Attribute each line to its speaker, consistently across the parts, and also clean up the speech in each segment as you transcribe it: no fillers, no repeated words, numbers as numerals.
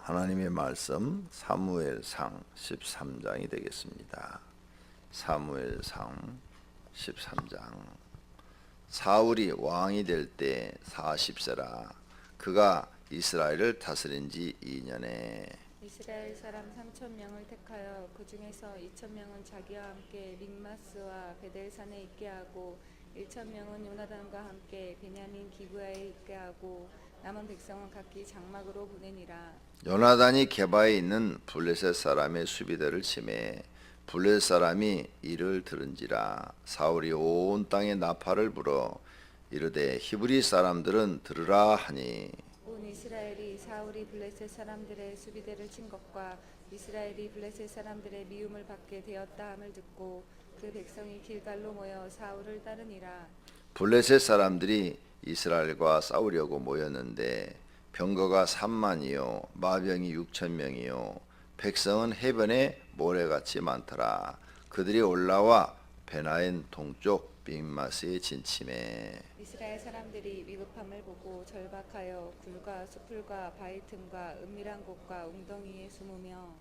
Speaker 1: 하나님의 말씀 사무엘상 13장이 되겠습니다. 사무엘상 13장. 사울이 왕이 될 때 40세라. 그가 이스라엘을 다스린 지 2년에
Speaker 2: 이스라엘 사람 3,000명을 택하여 그 중에서 2,000명은 자기와 함께 믹마스와 베델산에 있게 하고 1,000명은 요나단과 함께 베냐민 기브야에 있게 하고 남은 백성은 각기 장막으로 보내니라.
Speaker 1: 요나단이 게바에 있는 블레셋 사람의 수비대를 치매 블레셋 사람이 이를 들은지라. 사울이 온 땅에 나팔을 불어 이르되 히브리 사람들은 들으라 하니
Speaker 2: 온 이스라엘이 사울이 블레셋 사람들의 수비대를 친 것과 이스라엘이 블레셋 사람들의 미움을 받게 되었다 함을 듣고 그 백성이 길갈로 모여 사울을 따르니라.
Speaker 1: 블레셋 사람들이 이스라엘과 싸우려고 모였는데 병거가 3만이요 마병이 6,000명이요 백성은 해변에 모래같이 많더라. 그들이 올라와 베나엔 동쪽 빅마스에 진침해
Speaker 2: 이스라엘 사람들이 위급함을 보고 절박하여 굴과 수풀과 바위 틈과 은밀한 곳과 웅덩이에 숨으며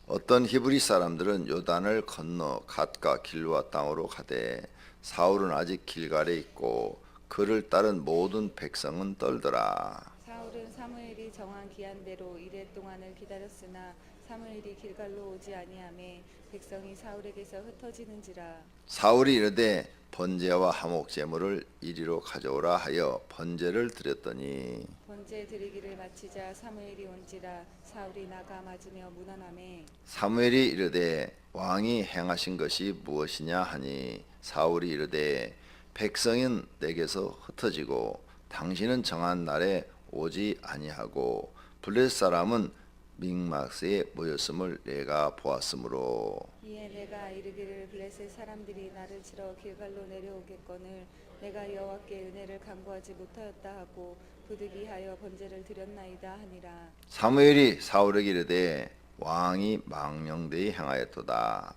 Speaker 1: 어떤 히브리 사람들은 요단을 건너 갓과 길루아 땅으로 가되 사울은 아직 길갈에 있고 그를 따른 모든 백성은 떨더라.
Speaker 2: 사울은 사무엘이 정한 기한대로 이레 동안을 기다렸으나 사무엘이 길갈로 오지 아니하매 백성이 사울에게서 흩어지는지라.
Speaker 1: 사울이 이르되 번제와 화목 제물을 이리로 가져오라 하여 번제를 드렸더니
Speaker 2: 번제 드리기를 마치자 사무엘이 온지라. 사울이 나가 맞으며 문안하매
Speaker 1: 사무엘이 이르되 왕이 행하신 것이 무엇이냐 하니 사울이 이르되 백성은 내게서 흩어지고 당신은 정한 날에 오지 아니하고 블레셋 사람은 믹마스에 모였음을 내가 보았으므로
Speaker 2: 이에 내가 이르기를 블레셋 사람들이 나를 치러 길갈로 내려오겠거늘 내가 여호와께 은혜를 간구하지 못하였다 하고 부득이하여 번제를 드렸나이다 하니라.
Speaker 1: 사무엘이 사울에게 이르되 왕이 망령되이 행하였도다.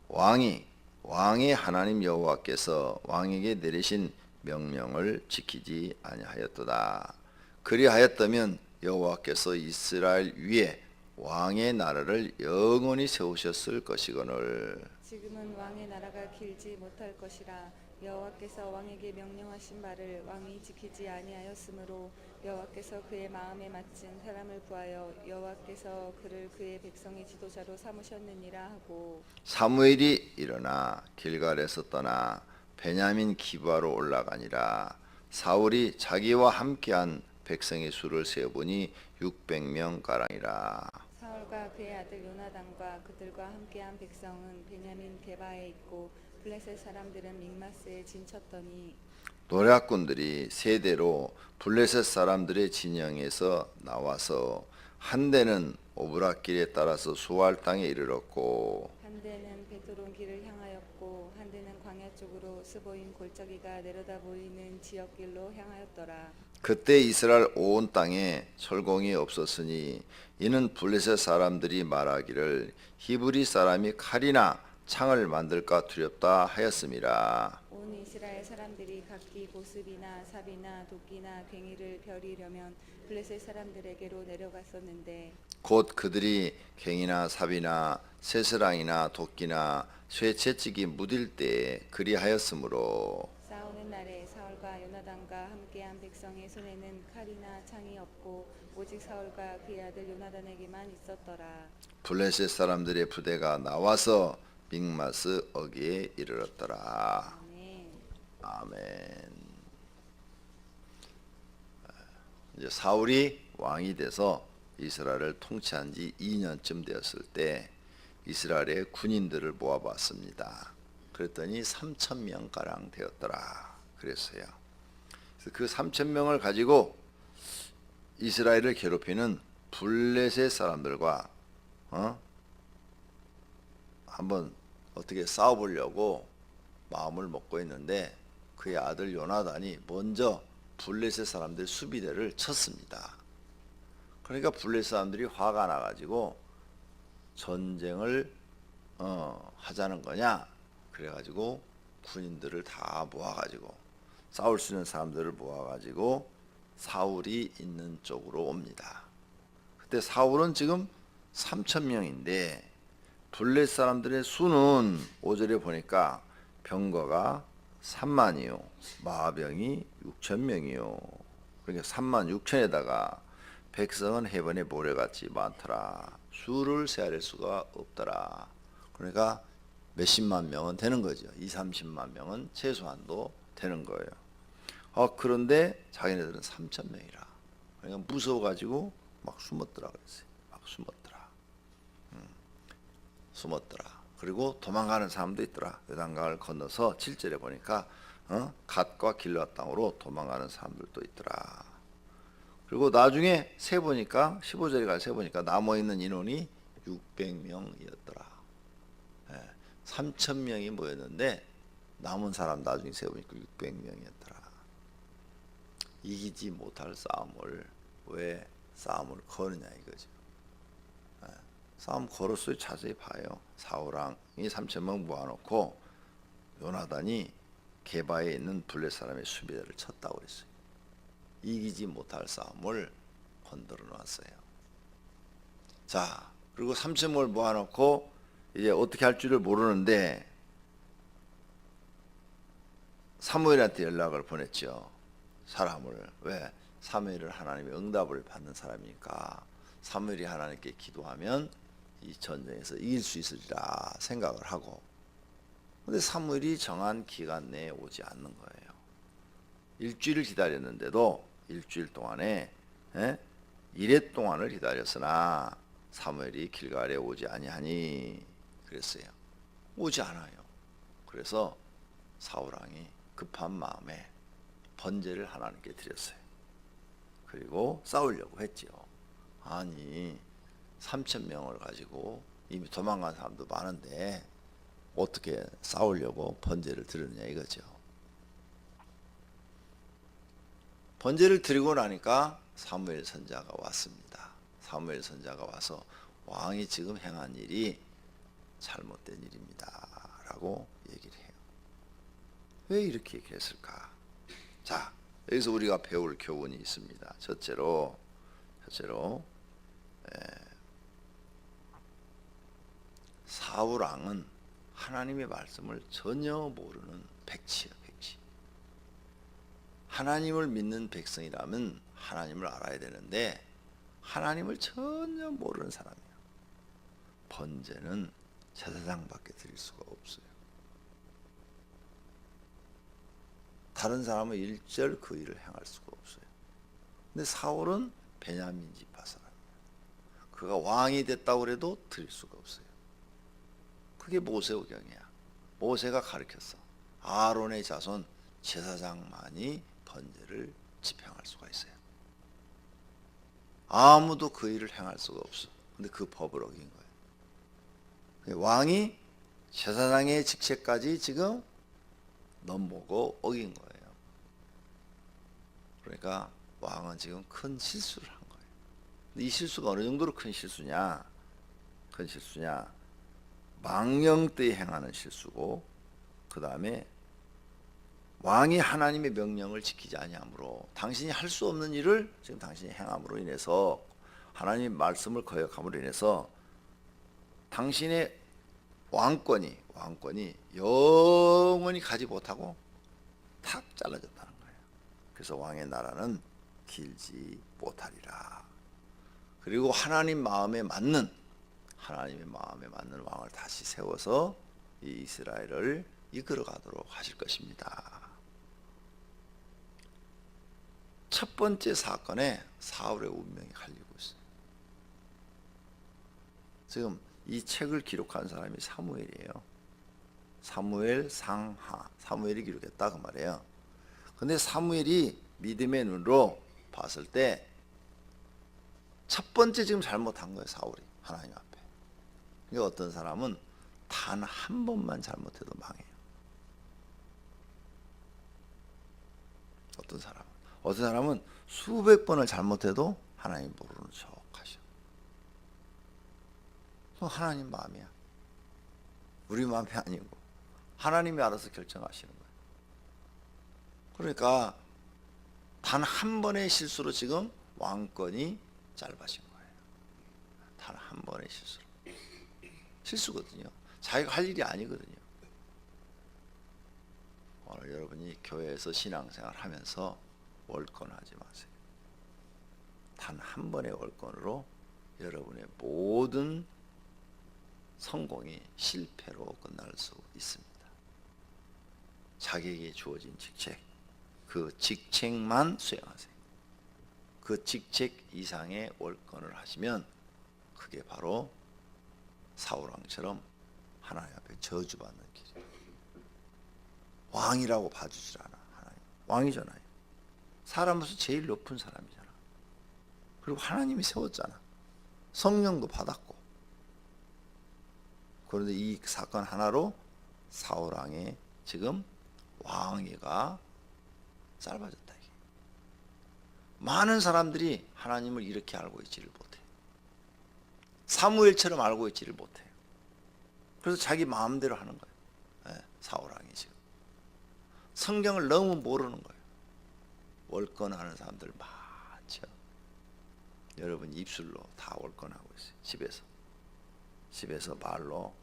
Speaker 1: 왕이 하나님 여호와께서 왕에게 내리신 명령을 지키지 아니하였도다. 그리하였다면 여호와께서 이스라엘 위에 왕의 나라를 영원히 세우셨을 것이거늘.
Speaker 2: 지금은 왕의 나라가 길지 못할 것이라. 여호와께서 왕에게 명령하신 바를 왕이 지키지 아니하였으므로 여호와께서 그의 마음에 맞춘 사람을 구하여 여호와께서 그를 그의 백성의 지도자로 삼으셨느니라 하고
Speaker 1: 사무엘이 일어나 길갈에서 떠나 베냐민 기브아로 올라가니라. 사울이 자기와 함께한 백성의 수를 세어보니 600명 가량이라.
Speaker 2: 사울과 그의 아들 요나단과 그들과 함께한 백성은 베냐민 게바에 있고 블레셋 사람들은 믹마스에 진쳤더니
Speaker 1: 노략군들이 세대로 블레셋 사람들의 진영에서 나와서 한 대는 오브락길에 따라서 수알 땅에 이르렀고
Speaker 2: 한 대는 베토론 길을 향하였고 한 대는 광야 쪽으로 스보임 골짜기가 내려다 보이는 지역길로 향하였더라.
Speaker 1: 그때 이스라엘 온 땅에 철공이 없었으니 이는 블레셋 사람들이 말하기를 히브리 사람이 칼이나 창을 만들까 두렵다 하였음이라.
Speaker 2: 온 이스라엘 사람들이 각기 보습이나 삽이나 도끼나 괭이를 벼리려면 블레셋 사람들에게로 내려갔었는데
Speaker 1: 곧 그들이 갱이나 삽이나 쇠스랑이나 도끼나 쇠채찍이 무딜 때에 그리하였으므로
Speaker 2: 싸우는 날에 사울과 요나단과 함께한 백성의 손에는 칼이나 창이 없고 오직 사울과 그의 아들 요나단에게만 있었더라.
Speaker 1: 블레셋 사람들의 부대가 나와서 믹마스 어귀에 이르렀더라.
Speaker 2: 아멘.
Speaker 1: 아멘. 이제 사울이 왕이 돼서 이스라엘을 통치한 지 2년쯤 되었을 때 이스라엘의 군인들을 모아봤습니다. 그랬더니 3,000명 가량 되었더라. 그랬어요. 그래서 그 3,000명을 가지고 이스라엘을 괴롭히는 블레셋 사람들과 한번 어떻게 싸워보려고 마음을 먹고 있는데 그의 아들 요나단이 먼저 블레셋 사람들 수비대를 쳤습니다. 그러니까 블레셋 사람들이 화가 나가지고 전쟁을 하자는 거냐 그래가지고 군인들을 다 모아가지고 싸울 수 있는 사람들을 모아가지고 사울이 있는 쪽으로 옵니다. 그때 사울은 지금 3천 명인데 블레 사람들의 수는 5절에 보니까 병거가 3만이요, 마병이 6천 명이요. 그러니까 3만 6천에다가 백성은 해변의 모래같이 많더라. 수를 세할 수가 없더라. 그러니까 몇십만 명은 되는 거죠. 2, 30만 명은 최소한도 되는 거예요. 그런데 자기네들은 3천 명이라. 그러니까 무서워가지고 막 숨었더라 그랬어요. 막 숨었더라. 숨었더라. 그리고 도망가는 사람도 있더라. 요단강을 건너서 7절에 보니까 갓과 길앗 땅으로 도망가는 사람들도 있더라. 그리고 나중에 세 보니까 15절에 갈 세 보니까 남아 있는 인원이 600명이었더라. 3천 명이 모였는데 남은 사람 나중에 세 보니까 600명이었더라. 이기지 못할 싸움을 왜 싸움을 거느냐 이거죠. 싸움 걸었어요. 자세히 봐요. 사울왕이 3천명 모아놓고 요나단이 게바에 있는 블레 사람의 수비대를 쳤다고 그랬어요. 이기지 못할 싸움을 건드려 놨어요. 자, 그리고 3천명을 모아놓고 이제 어떻게 할 줄을 모르는데 사무엘한테 연락을 보냈죠. 사람을. 왜? 사무엘은 하나님의 응답을 받는 사람이니까 사무엘이 하나님께 기도하면 이 전쟁에서 이길 수 있으리라 생각을 하고, 근데 사무엘이 정한 기간 내에 오지 않는 거예요. 일주일을 기다렸는데도 일주일 동안에 이래 동안을 기다렸으나 사무엘이 길갈에 오지 아니하니 그랬어요. 오지 않아요. 그래서 사울왕이 급한 마음에 번제를 하나님께 드렸어요. 그리고 싸우려고 했죠. 아니 3천 명을 가지고 이미 도망간 사람도 많은데 어떻게 싸우려고 번제를 드렸냐 이거죠. 번제를 드리고 나니까 사무엘 선지자가 왔습니다. 사무엘 선지자가 와서 왕이 지금 행한 일이 잘못된 일입니다 라고 얘기를 해요. 왜 이렇게 얘기했을까? 자, 여기서 우리가 배울 교훈이 있습니다. 첫째로 사울왕은 하나님의 말씀을 전혀 모르는 백치예요. 백치. 하나님을 믿는 백성이라면 하나님을 알아야 되는데 하나님을 전혀 모르는 사람이에요. 번제는 제사장밖에 드릴 수가 없어요. 다른 사람은 일절 그 일을 행할 수가 없어요. 근데 사울은 베냐민 지파 사람이에요. 그가 왕이 됐다고 해도 드릴 수가 없어요. 그게 모세오경이야. 모세가 가르쳤어. 아론의 자손 제사장만이 번제를 집행할 수가 있어요. 아무도 그 일을 행할 수가 없어. 근데 그 법을 어긴 거예요. 왕이 제사장의 직책까지 지금 넘보고 어긴 거예요. 그러니까 왕은 지금 큰 실수를 한 거예요. 근데 이 실수가 어느 정도로 큰 실수냐? 망령 때 행하는 실수고, 그 다음에 왕이 하나님의 명령을 지키지 아니함으로, 당신이 할 수 없는 일을 지금 당신이 행함으로 인해서, 하나님의 말씀을 거역함으로 인해서 당신의 왕권이 영원히 가지 못하고 탁 잘라졌다는 거예요. 그래서 왕의 나라는 길지 못하리라. 그리고 하나님의 마음에 맞는 왕을 다시 세워서 이 이스라엘을 이끌어가도록 하실 것입니다. 첫 번째 사건에 사울의 운명이 갈리고 있어요. 지금 이 책을 기록한 사람이 사무엘이에요. 사무엘 상하, 사무엘이 기록했다 그 말이에요. 근데 사무엘이 믿음의 눈으로 봤을 때 첫 번째 지금 잘못한 거예요. 사울이 하나님 앞에. 그러니까 어떤 사람은 단 한 번만 잘못해도 망해요. 어떤 사람은 수백 번을 잘못해도 하나님 모르는 척 하셔. 하나님 마음이야. 우리 마음이 아니고 하나님이 알아서 결정하시는 거예요. 그러니까 단 한 번의 실수로 지금 왕권이 짧아진 거예요. 단 한 번의 실수거든요. 자기가 할 일이 아니거든요. 오늘 여러분이 교회에서 신앙생활 하면서 월권하지 마세요. 단 한 번의 월권으로 여러분의 모든 성공이 실패로 끝날 수 있습니다. 자기에게 주어진 직책, 그 직책만 수행하세요. 그 직책 이상의 월권을 하시면 그게 바로 사울왕처럼 하나님 앞에 저주받는 길이에요. 왕이라고 봐주질 않아. 하나님 왕이잖아요. 사람으로서 제일 높은 사람이잖아. 그리고 하나님이 세웠잖아. 성령도 받았고. 그런데 이 사건 하나로 사울왕의 지금 왕위가 짧아졌다. 이게. 많은 사람들이 하나님을 이렇게 알고 있지를 못해. 사무엘처럼 알고 있지를 못해요. 그래서 자기 마음대로 하는 거예요. 네, 사울왕이 지금 성경을 너무 모르는 거예요. 월권하는 사람들 많죠. 여러분 입술로 다 월권하고 있어요. 집에서 말로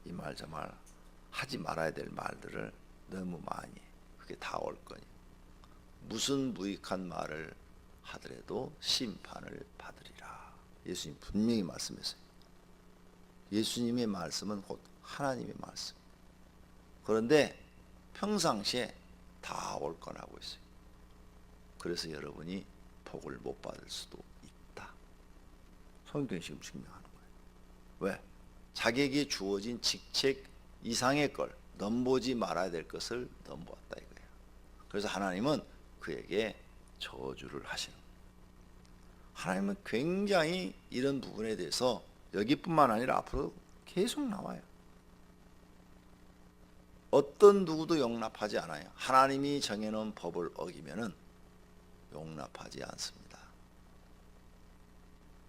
Speaker 1: 이 말 저 말 하지 말아야 될 말들을 너무 많이 해. 그게 다 월권이에요. 무슨 무익한 말을 하더라도 심판을 받으리라. 예수님 분명히 말씀했어요. 예수님의 말씀은 곧 하나님의 말씀. 그런데 평상시에 다 월권하고 있어요. 그래서 여러분이 복을 못 받을 수도 있다. 성경이 지금 증명하는 거예요. 왜? 자기에게 주어진 직책 이상의 걸 넘보지 말아야 될 것을 넘보았다 이거예요. 그래서 하나님은 그에게 저주를 하시는 거예요. 하나님은 굉장히 이런 부분에 대해서 여기뿐만 아니라 앞으로 계속 나와요. 어떤 누구도 용납하지 않아요. 하나님이 정해놓은 법을 어기면은 용납하지 않습니다.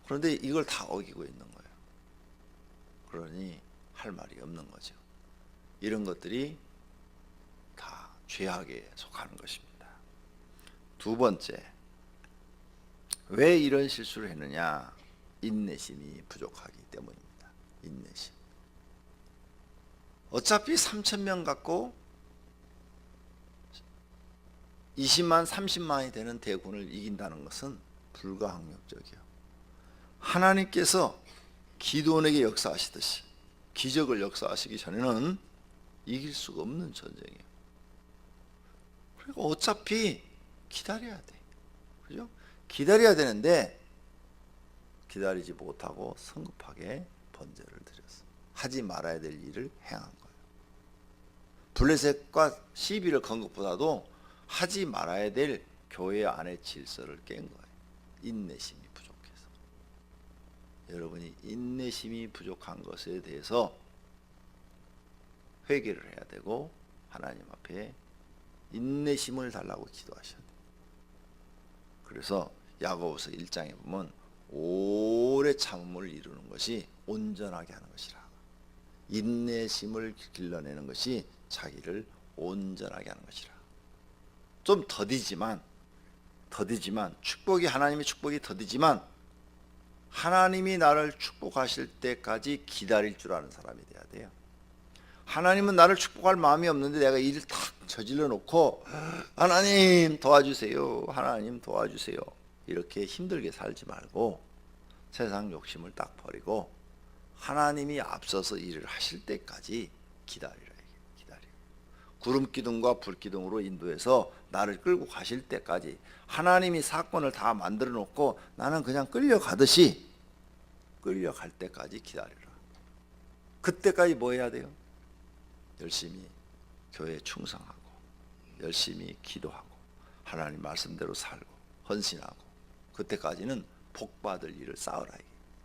Speaker 1: 그런데 이걸 다 어기고 있는 거예요. 그러니 할 말이 없는 거죠. 이런 것들이 다 죄악에 속하는 것입니다. 두 번째, 왜 이런 실수를 했느냐? 인내심이 부족하기 때문입니다. 인내심. 어차피 3,000명 갖고 20만, 30만이 되는 대군을 이긴다는 것은 불가항력적이에요. 하나님께서 기드온에게 역사하시듯이 기적을 역사하시기 전에는 이길 수가 없는 전쟁이에요. 그러니까 어차피 기다려야 돼. 그죠? 기다려야 되는데 기다리지 못하고 성급하게 번제를 드렸어. 하지 말아야 될 일을 행한 거예요. 블레셋과 시비를 건 것보다도 하지 말아야 될 교회 안의 질서를 깬 거예요. 인내심이 부족해서. 여러분이 인내심이 부족한 것에 대해서 회개를 해야 되고 하나님 앞에 인내심을 달라고 기도하셔야 돼요. 그래서 야고보서 1장에 보면 오래 참음을 이루는 것이 온전하게 하는 것이라. 인내심을 길러내는 것이 자기를 온전하게 하는 것이라. 좀 더디지만 축복이 하나님의 축복이 더디지만 하나님이 나를 축복하실 때까지 기다릴 줄 아는 사람이 돼야 돼요. 하나님은 나를 축복할 마음이 없는데 내가 일을 탁 저질러 놓고 하나님 도와주세요. 하나님 도와주세요. 이렇게 힘들게 살지 말고 세상 욕심을 딱 버리고 하나님이 앞서서 일을 하실 때까지 기다리라. 구름 기둥과 불 기둥으로 인도해서 나를 끌고 가실 때까지 하나님이 사건을 다 만들어 놓고 나는 그냥 끌려가듯이 끌려갈 때까지 기다리라. 그때까지 뭐 해야 돼요? 열심히 교회에 충성하고 열심히 기도하고 하나님 말씀대로 살고 헌신하고 그때까지는 복받을 일을 쌓으라.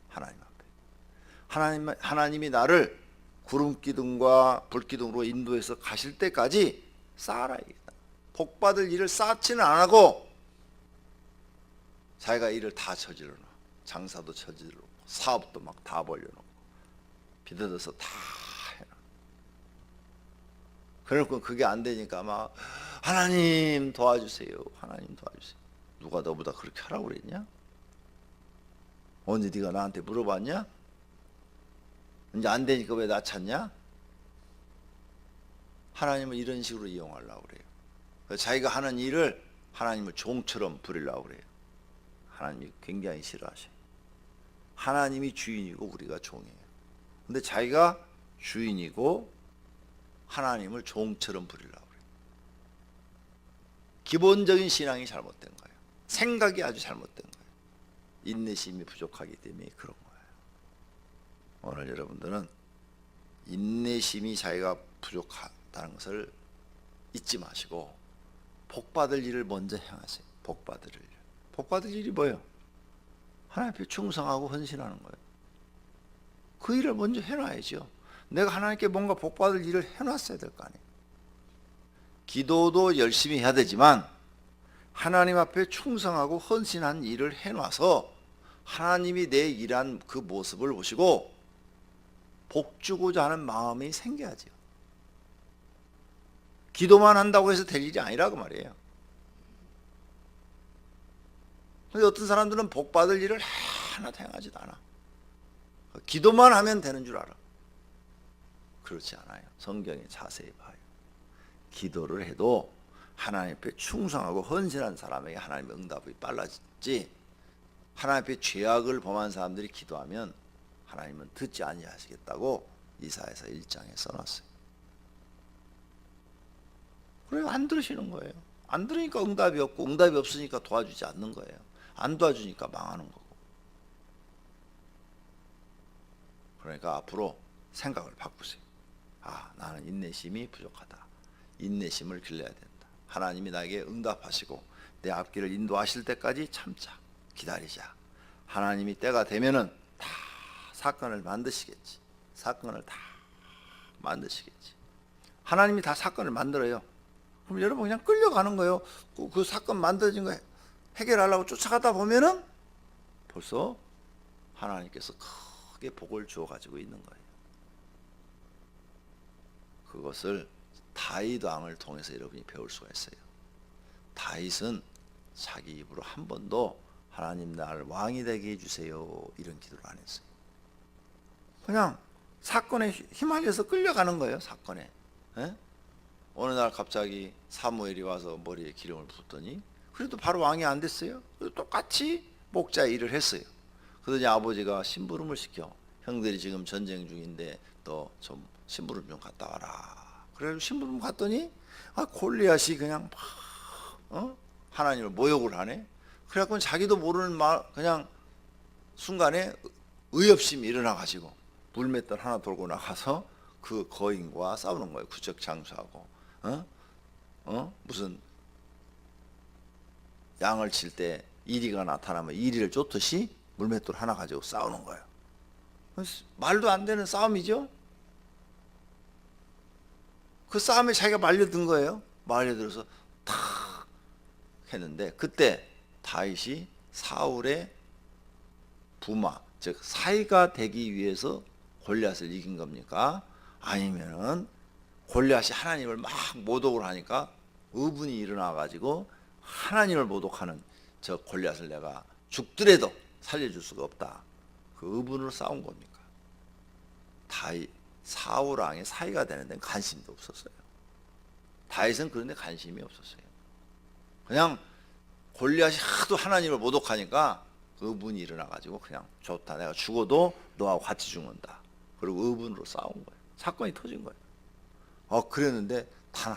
Speaker 1: 하나님 앞에 하나님이 나를 구름 기둥과 불 기둥으로 인도해서 가실 때까지 쌓아라. 복받을 일을 쌓지는 안 하고 자기가 일을 다 저질러 놓고 장사도 저질러 놓고 사업도 막 다 벌려놓고 빚어져서 다 해놔. 그러니까 그게 안 되니까 막 하나님 도와주세요. 하나님 도와주세요. 누가 너보다 그렇게 하라고 그랬냐? 언제 네가 나한테 물어봤냐? 이제 안 되니까 왜 나 찾냐? 하나님을 이런 식으로 이용하려고 그래요. 그래서 자기가 하는 일을 하나님을 종처럼 부리려고 그래요. 하나님이 굉장히 싫어하셔요. 하나님이 주인이고 우리가 종이에요. 근데 자기가 주인이고 하나님을 종처럼 부리려고 그래요. 기본적인 신앙이 잘못된 거예요. 생각이 아주 잘못된 거예요. 인내심이 부족하기 때문에 그런 거예요. 오늘 여러분들은 인내심이 자기가 부족하다는 것을 잊지 마시고 복받을 일을 먼저 행하세요. 복받을 일. 복받을 일이 뭐예요? 하나님 앞에 충성하고 헌신하는 거예요. 그 일을 먼저 해놔야죠. 내가 하나님께 뭔가 복받을 일을 해놨어야 될 거 아니에요. 기도도 열심히 해야 되지만 하나님 앞에 충성하고 헌신한 일을 해놔서 하나님이 내 일한 그 모습을 보시고 복 주고자 하는 마음이 생겨야죠. 기도만 한다고 해서 될 일이 아니라고 말이에요. 근데 어떤 사람들은 복 받을 일을 하나도 행하지도 않아. 기도만 하면 되는 줄 알아. 그렇지 않아요. 성경에 자세히 봐요. 기도를 해도 하나님 앞에 충성하고 헌신한 사람에게 하나님의 응답이 빨라지지, 하나님 앞에 죄악을 범한 사람들이 기도하면 하나님은 듣지 아니하시겠다고 이사야서 1장에 써놨어요. 그래요. 안 들으시는 거예요. 안 들으니까 응답이 없고, 응답이 없으니까 도와주지 않는 거예요. 안 도와주니까 망하는 거고. 그러니까 앞으로 생각을 바꾸세요. 아, 나는 인내심이 부족하다. 인내심을 길러야 된다. 하나님이 나에게 응답하시고 내 앞길을 인도하실 때까지 참자. 기다리자. 하나님이 때가 되면은 다 사건을 만드시겠지. 사건을 다 만드시겠지. 하나님이 다 사건을 만들어요. 그럼 여러분 그냥 끌려가는 거예요. 그 사건 만들어진 거 해결하려고 쫓아가다 보면은 벌써 하나님께서 크게 복을 주어 가지고 있는 거예요. 그것을 다윗 왕을 통해서 여러분이 배울 수가 있어요. 다윗은 자기 입으로 한 번도 하나님 나를 왕이 되게 해주세요 이런 기도를 안 했어요. 그냥 사건에 휘말려서 끌려가는 거예요. 사건에. 에? 어느 날 갑자기 사무엘이 와서 머리에 기름을 붓더니 그래도 바로 왕이 안 됐어요. 똑같이 목자 일을 했어요. 그러더니 아버지가 심부름을 시켜. 형들이 지금 전쟁 중인데 너 좀 심부름 좀 갔다 와라. 그래서 심부름 갔더니 골리앗이 그냥 막 하나님을 모욕을 하네. 그래갖고 자기도 모르는 말 그냥 순간에 의협심이 일어나 가지고 물맷돌 하나 돌고 나가서 그 거인과 싸우는 거예요. 구적 장수하고 무슨 양을 칠 때 이리가 나타나면 이리를 쫓듯이 물맷돌 하나 가지고 싸우는 거예요. 말도 안 되는 싸움이죠. 그 싸움에 자기가 말려든 거예요. 말려들어서 탁 했는데 그때 다윗이 사울의 부마, 즉 사이가 되기 위해서 골리앗을 이긴 겁니까? 아니면은 골리앗이 하나님을 막 모독을 하니까 의분이 일어나 가지고 하나님을 모독하는 저 골리앗을 내가 죽더라도 살려줄 수가 없다. 그 의분으로 싸운 겁니까? 다윗 사울 왕의 사이가 되는 데는 관심도 없었어요. 다윗은 그런 데 관심이 없었어요. 그냥 골리앗이 하도 하나님을 모독하니까 의분이 일어나 가지고 그냥 좋다. 내가 죽어도 너하고 같이 죽는다. 그리고 의분으로 싸운 거예요. 사건이 터진 거예요. 그랬는데 단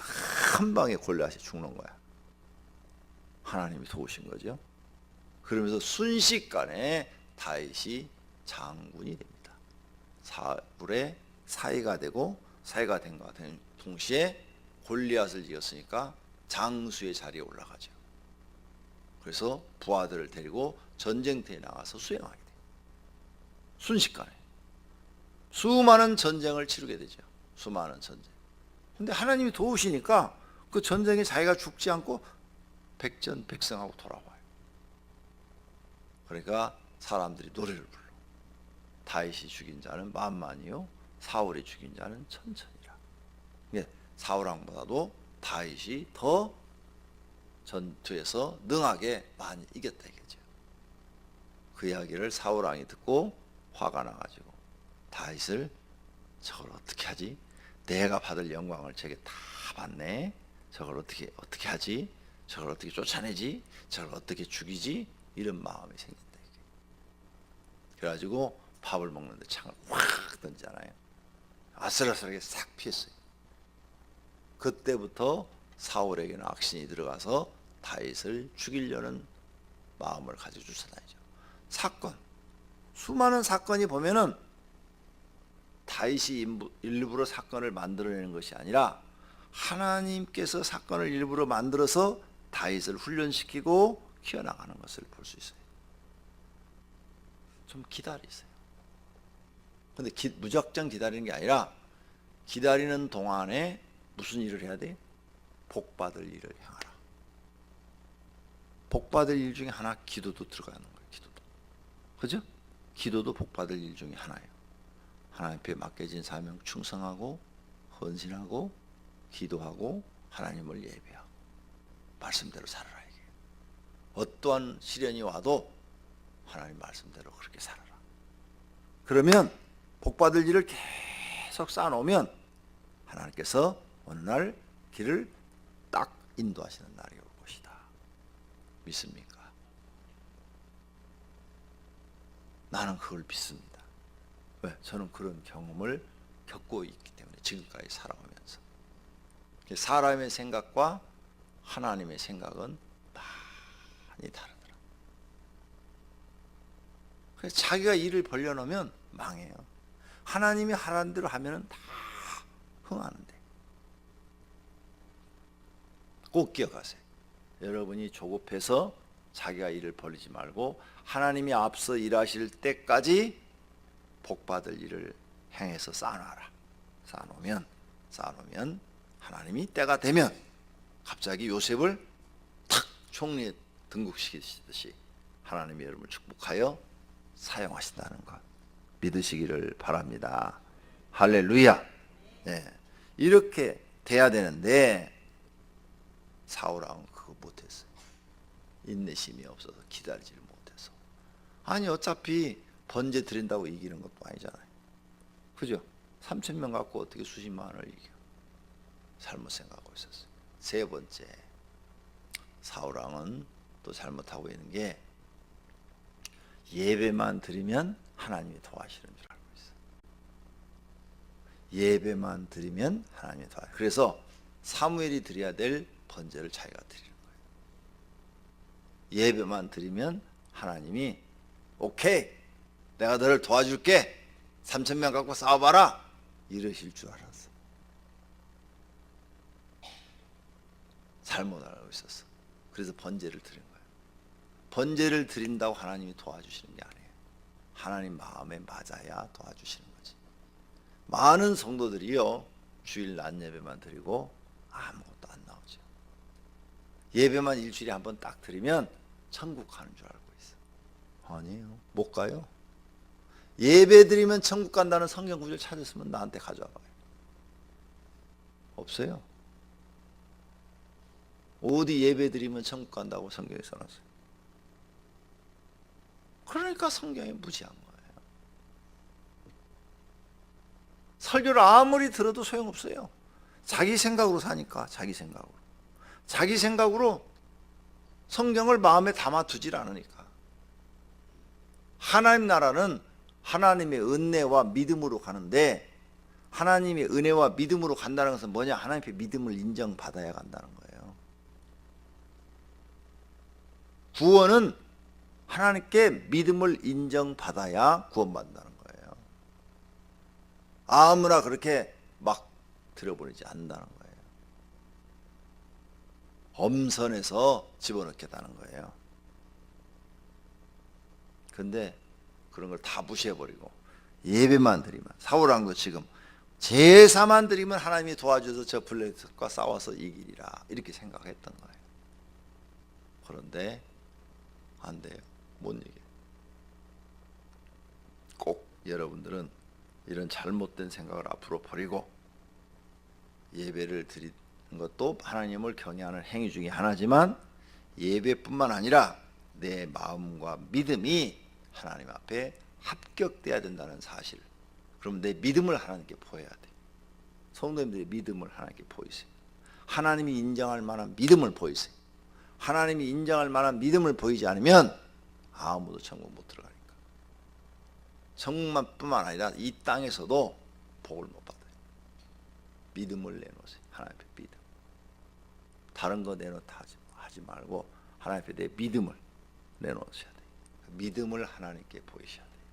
Speaker 1: 한 방에 골리앗이 죽는 거야. 하나님이 도우신 거죠. 그러면서 순식간에 다윗이 장군이 됩니다. 사울의 사이가 되고 사이가 된 것과 동시에 골리앗을 이겼으니까 장수의 자리에 올라가죠. 그래서 부하들을 데리고 전쟁터에 나가서 수행하게 돼요. 순식간에 수많은 전쟁을 치르게 되죠. 수많은 전쟁. 근데 하나님이 도우시니까 그 전쟁에 자기가 죽지 않고 백전백승하고 돌아와요. 그러니까 사람들이 노래를 불러. 다윗이 죽인 자는 만만이요 사울이 죽인 자는 천천이라. 사울 왕보다도 다윗이 더 전투에서 능하게 많이 이겼다 이거죠. 그 이야기를 사울 왕이 듣고 화가 나가지고 다윗을 저걸 어떻게 하지? 내가 받을 영광을 저게 다 받네. 저걸 어떻게 하지? 저걸 어떻게 쫓아내지? 저걸 어떻게 죽이지? 이런 마음이 생긴다. 그래가지고 밥을 먹는데 창을 확 던지잖아요. 아슬아슬하게 싹 피했어요. 그때부터 사울에게는 악신이 들어가서 다윗을 죽이려는 마음을 가지고 쫓아다니죠. 사건, 수많은 사건이 보면은 다윗이 일부러 사건을 만들어내는 것이 아니라 하나님께서 사건을 일부러 만들어서 다윗을 훈련시키고 키워나가는 것을 볼 수 있어요. 좀 기다리세요. 근데 무작정 기다리는 게 아니라 기다리는 동안에 무슨 일을 해야 돼? 복받을 일을 행하라. 복받을 일 중에 하나 기도도 들어가는 거예요. 기도도. 그죠? 기도도 복받을 일 중에 하나예요. 하나님 앞에 맡겨진 사명 충성하고 헌신하고 기도하고 하나님을 예배하고 말씀대로 살아라 이게. 어떠한 시련이 와도 하나님 말씀대로 그렇게 살아라. 그러면 복받을 일을 계속 쌓아놓으면 하나님께서 어느 날 길을 딱 인도하시는 날이 올 것이다. 믿습니까? 나는 그걸 믿습니다. 왜? 저는 그런 경험을 겪고 있기 때문에 지금까지 살아오면서 사람의 생각과 하나님의 생각은 많이 다르더라. 그래서 자기가 일을 벌려놓으면 망해요. 하나님이 하라는 대로 하면은 다 흥하는데 꼭 기억하세요. 여러분이 조급해서 자기가 일을 벌이지 말고 하나님이 앞서 일하실 때까지 복받을 일을 행해서 쌓아놔라. 쌓아놓으면 하나님이 때가 되면 갑자기 요셉을 탁 총리에 등극시키듯이 하나님이 여러분을 축복하여 사용하신다는 것 믿으시기를 바랍니다. 할렐루야. 네. 이렇게 돼야 되는데 사울왕은 그거 못했어요. 인내심이 없어서 기다리지를 못해서. 아니 어차피 번제 드린다고 이기는 것도 아니잖아요. 그죠? 3,000명 갖고 어떻게 수십만 원을 이겨. 잘못 생각하고 있었어요. 세 번째, 사울왕은 또 잘못하고 있는 게 예배만 드리면 하나님이 도와주시는 줄 알고 있어요. 예배만 드리면 하나님이 도와주시는. 그래서 사무엘이 드려야 될 번제를 자기가 드리는 거예요. 예배만 드리면 하나님이 오케이, 내가 너를 도와줄게. 3,000명 갖고 싸워봐라. 이러실 줄 알았어. 잘못 알고 있었어. 그래서 번제를 드린 거예요. 번제를 드린다고 하나님이 도와주시는 게 아니에요. 하나님 마음에 맞아야 도와주시는 거지. 많은 성도들이요, 주일 낮 예배만 드리고 아무것도 안 나오죠. 예배만 일주일에 한 번 딱 드리면 천국 가는 줄 알고 있어. 아니에요. 못 가요. 예배 드리면 천국 간다는 성경 구절 찾았으면 나한테 가져와 봐요. 없어요. 어디 예배 드리면 천국 간다고 성경에 써놨어요. 그러니까 성경이 무지한 거예요. 설교를 아무리 들어도 소용없어요. 자기 생각으로 사니까. 자기 생각으로 성경을 마음에 담아두질 않으니까. 하나님 나라는 하나님의 은혜와 믿음으로 가는데, 하나님의 은혜와 믿음으로 간다는 것은 뭐냐? 하나님의 믿음을 인정받아야 간다는 거예요. 구원은 하나님께 믿음을 인정받아야 구원받는다는 거예요. 아무나 그렇게 막 들어버리지 않는다는 거예요. 엄선해서 집어넣겠다는 거예요. 근데 그런 걸 다 무시해버리고 예배만 드리면, 사울왕도 지금 제사만 드리면 하나님이 도와줘서 저 블레셋과 싸워서 이기리라 이렇게 생각했던 거예요. 그런데 안 돼요. 못 이겨요. 꼭 여러분들은 이런 잘못된 생각을 앞으로 버리고, 예배를 드리는 것도 하나님을 경외하는 행위 중에 하나지만 예배뿐만 아니라 내 마음과 믿음이 하나님 앞에 합격돼야 된다는 사실, 그럼 내 믿음을 하나님께 보여야 돼. 성도님들의 믿음을 하나님께 보이세요. 하나님이 인정할 만한 믿음을 보이세요. 하나님이 인정할 만한 믿음을 보이지 않으면 아무도 천국 못 들어가니까. 천국뿐만 아니라 이 땅에서도 복을 못 받아요. 믿음을 내놓으세요. 하나님 앞에 믿음. 다른 거 내놓다 하지 말고 하나님 앞에 내 믿음을 내놓으셔야 돼요. 믿음을 하나님께 보이셔야 돼요.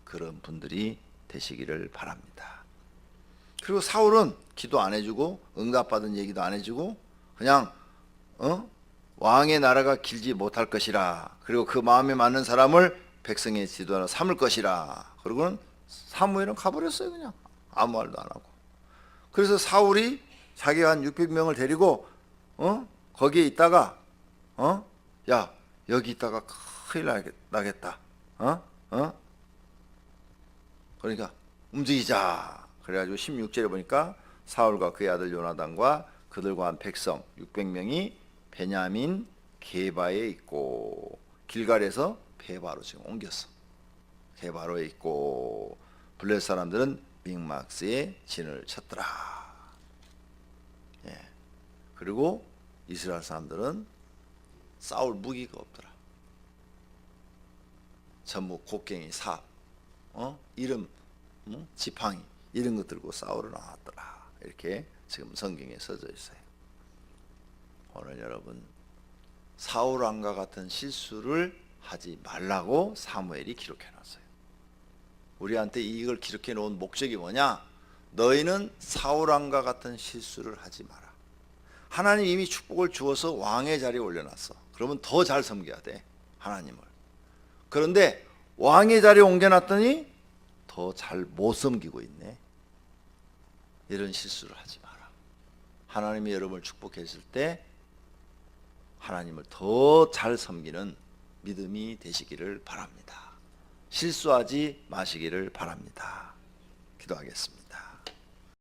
Speaker 1: 그런 분들이 되시기를 바랍니다. 그리고 사울은 기도 안 해주고 응답받은 얘기도 안 해주고 그냥 왕의 나라가 길지 못할 것이라, 그리고 그 마음에 맞는 사람을 백성의 지도자로 삼을 것이라, 그리고는 사무엘은 가버렸어요. 그냥 아무 말도 안 하고. 그래서 사울이 자기가 한 600명을 데리고 거기에 있다가 야 여기 있다가 큰일 나겠다. 그러니까 움직이자. 그래가지고 16절에 보니까 사울과 그의 아들 요나단과 그들과 한 백성 600명이 베냐민 게바에 있고, 길갈에서 베바로 지금 옮겼어. 게바로에 있고, 블레셋 사람들은 믹막스에 진을 쳤더라. 예. 그리고 이스라엘 사람들은 싸울 무기가 없더라. 전부 곡괭이, 삽, 이름, 지팡이 이런 것 들고 싸우러 나왔더라. 이렇게 지금 성경에 써져 있어요. 오늘 여러분, 사울 왕과 같은 실수를 하지 말라고 사무엘이 기록해 놨어요. 우리한테 이걸 기록해 놓은 목적이 뭐냐? 너희는 사울 왕과 같은 실수를 하지 마라. 하나님 이미 축복을 주어서 왕의 자리에 올려놨어. 그러면 더 잘 섬겨야 돼, 하나님을. 그런데 왕의 자리에 옮겨놨더니 더 잘 못 섬기고 있네. 이런 실수를 하지 마라. 하나님이 여러분을 축복했을 때 하나님을 더 잘 섬기는 믿음이 되시기를 바랍니다. 실수하지 마시기를 바랍니다. 기도하겠습니다.